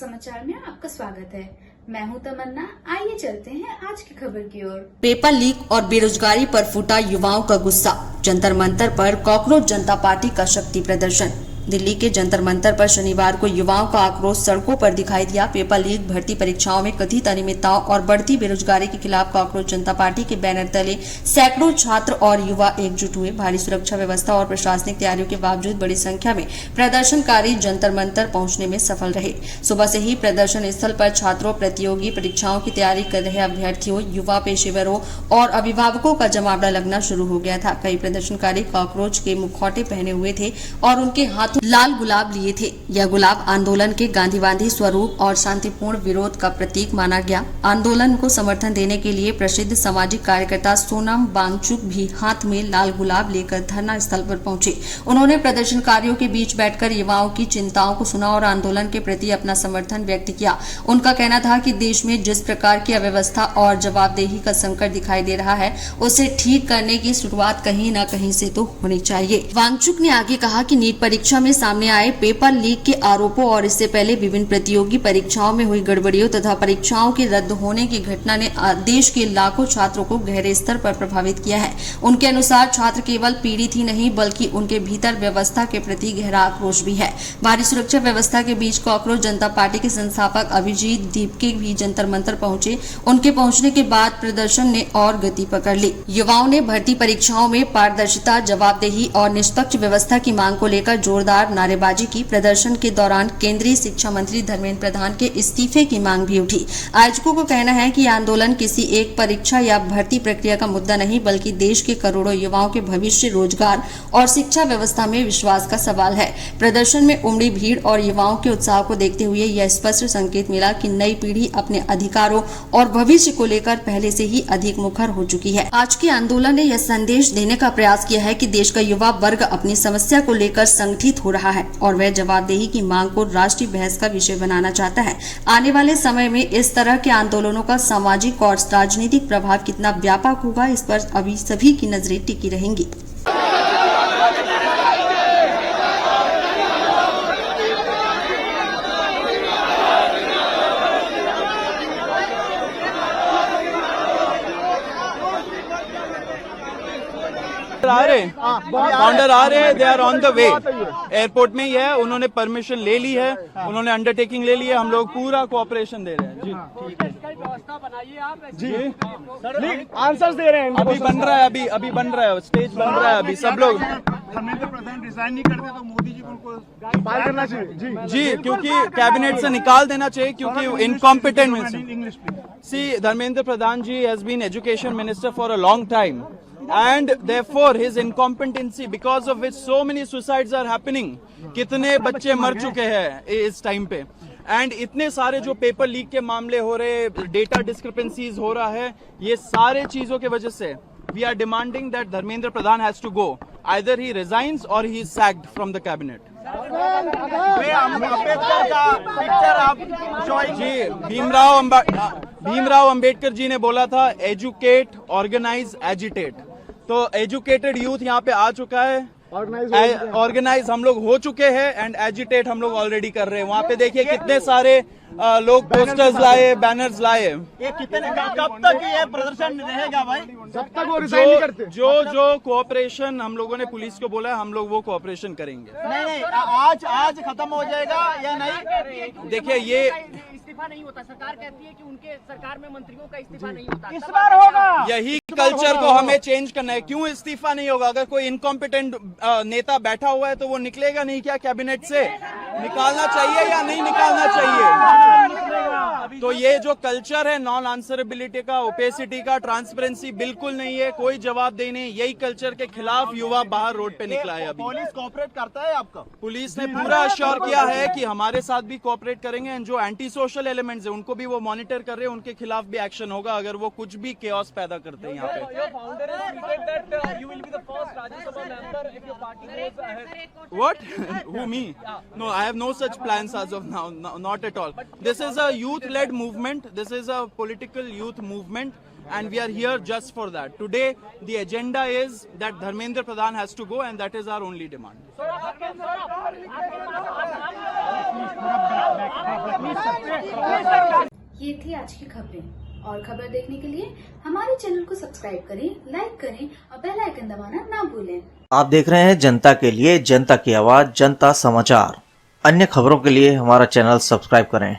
समाचार में आपका स्वागत है। मैं हूं तमन्ना। आइए चलते हैं आज की खबर की ओर। पेपर लीक और बेरोजगारी पर फूटा युवाओं का गुस्सा। जंतर मंतर पर कॉकरोच जनता पार्टी का शक्ति प्रदर्शन। दिल्ली के जंतर मंतर पर शनिवार को युवाओं का आक्रोश सड़कों पर दिखाई दिया। पेपर लीक, भर्ती परीक्षाओं में कथित अनियमितताओं और बढ़ती बेरोजगारी के खिलाफ कॉकरोच जनता पार्टी के बैनर तले सैकड़ों छात्र और युवा एकजुट हुए। भारी सुरक्षा व्यवस्था और प्रशासनिक तैयारियों के बावजूद बड़ी संख्या में प्रदर्शनकारी जंतर मंतर पहुंचने में सफल रहे। सुबह से ही प्रदर्शन स्थल पर छात्रों, प्रतियोगी परीक्षाओं की तैयारी कर रहे अभ्यर्थियों, युवा पेशेवरों और अभिभावकों का जमावड़ा लगना शुरू हो गया था। कई प्रदर्शनकारी कॉकरोच के मुखौटे पहने हुए थे और उनके हाथों लाल गुलाब लिए थे। यह गुलाब आंदोलन के गांधीवादी स्वरूप और शांतिपूर्ण विरोध का प्रतीक माना गया। आंदोलन को समर्थन देने के लिए प्रसिद्ध सामाजिक कार्यकर्ता सोनम वांगचुक भी हाथ में लाल गुलाब लेकर धरना स्थल पर पहुंचे। उन्होंने प्रदर्शनकारियों के बीच बैठकर युवाओं की चिंताओं को सुना और आंदोलन के प्रति अपना समर्थन व्यक्त किया। उनका कहना था कि देश में जिस प्रकार की अव्यवस्था और जवाबदेही का संकट दिखाई दे रहा है, उसे ठीक करने की शुरुआत कहीं न कहीं से तो होनी चाहिए। वांगचुक ने आगे कहा कि नीट परीक्षा में सामने आए पेपर लीक के आरोपों और इससे पहले विभिन्न प्रतियोगी परीक्षाओं में हुई गड़बड़ियों तथा परीक्षाओं के रद्द होने की घटना ने देश के लाखों छात्रों को गहरे स्तर पर प्रभावित किया है। उनके अनुसार छात्र केवल पीड़ित ही नहीं बल्कि उनके भीतर व्यवस्था के प्रति गहरा आक्रोश भी है। भारी सुरक्षा व्यवस्था के बीच कॉकरोच जनता पार्टी के संस्थापक अभिजीत दीपके भी जंतर मंतर पहुंचे। उनके पहुंचने के बाद प्रदर्शन ने और गति पकड़ ली। युवाओं ने भर्ती परीक्षाओं में पारदर्शिता, जवाबदेही और निष्पक्ष व्यवस्था की मांग को लेकर जोरदार नारेबाजी की। प्रदर्शन के दौरान केंद्रीय शिक्षा मंत्री धर्मेंद्र प्रधान के इस्तीफे की मांग भी उठी। आयोजकों को कहना है कि आंदोलन किसी एक परीक्षा या भर्ती प्रक्रिया का मुद्दा नहीं बल्कि देश के करोड़ों युवाओं के भविष्य, रोजगार और शिक्षा व्यवस्था में विश्वास का सवाल है। प्रदर्शन में उमड़ी भीड़ और युवाओं के उत्साह को देखते हुए यह स्पष्ट संकेत मिला कि नई पीढ़ी अपने अधिकारों और भविष्य को लेकर पहले से ही अधिक मुखर हो चुकी है। आज के आंदोलन ने यह संदेश देने का प्रयास किया है कि देश का युवा वर्ग अपनी समस्या को लेकर संगठित हो रहा है और वह जवाबदेही की मांग को राष्ट्रीय बहस का विषय बनाना चाहता है। आने वाले समय में इस तरह के आंदोलनों का सामाजिक और राजनीतिक प्रभाव कितना व्यापक होगा, इस पर अभी सभी की नजरें टिकी रहेंगी। फाउंडर आ रहे हैं, they are on the way. Airport में ही है, उन्होंने परमिशन ले ली है, उन्होंने अंडरटेकिंग ले ली है, हम लोग पूरा कोऑपरेशन दे रहे हैं। जी ठीक है, व्यवस्था बनाइए आप। जी आंसर्स दे रहे हैं, अभी बन रहा है, अभी बन रहा है, स्टेज बन रहा है अभी। सब लोग धर्मेंद्र प्रधान रिजाइन नहीं करते तो मोदी जी को उनको फायर करना चाहिए। जी क्योंकि कैबिनेट से निकाल देना चाहिए क्योंकि incompetent minister. See Dharmendra Pradhan ji has been education minister for a long time and therefore his incompetency because of which so many suicides are happening. कितने बच्चे मर चुके हैं इस टाइम पे, एंड इतने सारे जो पेपर लीक के मामले हो रहे, डेटा डिस्क्रिपेंसीज हो रहा है, ये सारे चीजों के वजह से we are demanding that Dharmendra Pradhan has to go. Either he resigns or he is sacked from the cabinet. Ambedkar का पिक्चर आप जी भीमराव अंबेडकर जी ने बोला था एजुकेट, ऑर्गेनाइज, एजिटेट। तो एजुकेटेड यूथ यहाँ पे आ चुका है, ऑर्गेनाइज हम लोग हो चुके हैं एंड एजिटेट हम लोग ऑलरेडी कर रहे हैं। वहाँ पे देखिए कितने सारे लोग पोस्टर्स लाए, बैनर्स लाए। ये कितने कब तक ये प्रदर्शन रहेगा भाई? जब तक वो रिजाइन नहीं करते। जो कोऑपरेशन हम लोगों ने पुलिस को बोला है, हम लोग वो कोऑपरेशन करेंगे। नहीं आज खत्म हो जाएगा या नहीं? देखिए ये इस्तीफा नहीं होता, सरकार कहती है कि उनके सरकार में मंत्रियों का इस्तीफा नहीं होता। इस बार होगा। यही कल्चर को हमें चेंज करना है। क्यों इस्तीफा नहीं होगा? अगर कोई इनकॉम्पिटेंट नेता बैठा हुआ है तो वो निकलेगा नहीं क्या कैबिनेट से? निकालना चाहिए या नहीं निकालना चाहिए? तो ये जो कल्चर है नॉन आंसरेबिलिटी का, ओपेसिटी का, ट्रांसपेरेंसी बिल्कुल नहीं है, कोई जवाब देने, यही कल्चर के खिलाफ युवा बाहर रोड पे निकला है। अभी पुलिस कोऑपरेट करता है आपका? पुलिस ने पूरा अश्योर किया है कि हमारे साथ भी कोऑपरेट करेंगे एंड जो एंटी सोशल एलिमेंट्स है उनको भी वो मॉनिटर कर रहे हैं, उनके खिलाफ भी एक्शन होगा अगर वो कुछ भी केओस पैदा करते हैं यहाँ पे। What? Who, me? No, I have no such plans as of now, not at all. This is a youth-led movement. This is a political youth movement, and we are here just for that. Today, the agenda is that Dharmendra Pradhan has to go, and that is our only demand. ये थी आज की खबरें। और खबर देखने के लिए हमारे चैनल को सब्सक्राइब करें, लाइक करें और बेल आइकन दबाना ना भूलें। आप देख रहे हैं जनता के लिए, जनता की आवाज, जनता समाचार। अन्य खबरों के लिए हमारा चैनल सब्सक्राइब करें।